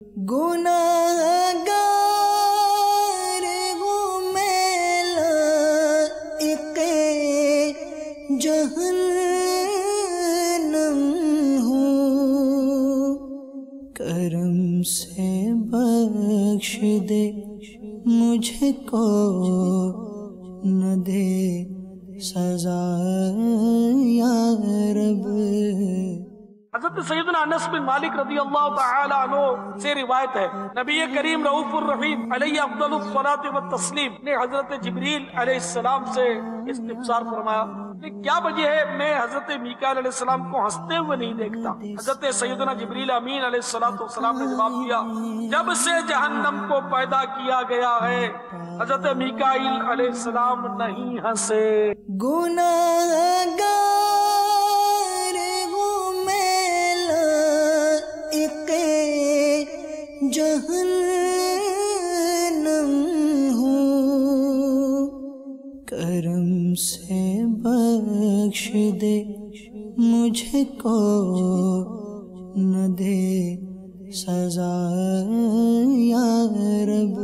گناہگار ہوں میں لائق جہنم ہوں، کرم سے بخش دے مجھ کو، نہ دے سزا یا رب۔ حضرت سیدنا انس بن مالک رضی اللہ تعالی عنہ سے روایت ہے، نبی کریم رؤوف الرحیم علیہ افضل الصلاۃ والتسلیم نے حضرت جبریل علیہ السلام سے استفسار فرمایا کہ کیا وجہ ہے میں حضرت میکائیل علیہ السلام کو ہنستے ہوئے نہیں دیکھتا؟ حضرت سیدنا جبریل امین علیہ السلام نے جواب دیا، جب سے جہنم کو پیدا کیا گیا ہے حضرت میکائیل علیہ السلام نہیں ہنسے۔ گناہگار ہوں میں لائق جہنم ہوں، کرم سے بخش دے مجھ کو، نہ دے سزا یا رب۔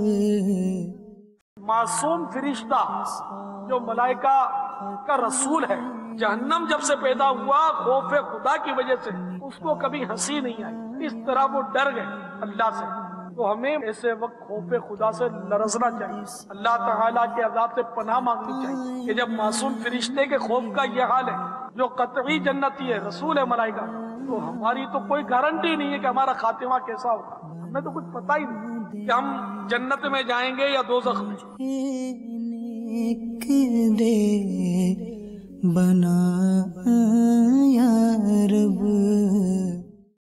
معصوم فرشتہ جو ملائکہ کا رسول ہے، جہنم جب سے پیدا ہوا خوف خدا کی وجہ سے اس کو کبھی ہنسی نہیں آئی، اس طرح وہ ڈر گئے اللہ سے۔ تو ہمیں ایسے وقت خوف خدا سے لرزنا چاہیے، اللہ تعالیٰ کے عذاب سے پناہ مانگنی چاہیے کہ جب معصوم فرشتے کے خوف کا یہ حال ہے، جو قطعی جنتی ہے، رسول ہے ملائکہ، تو ہماری تو کوئی گارنٹی نہیں ہے کہ ہمارا خاتمہ کیسا ہوگا، ہمیں تو کچھ پتہ ہی نہیں کہ ہم جنت میں جائیں گے یا دوزخ میں۔ نیک دے بنا یا رب۔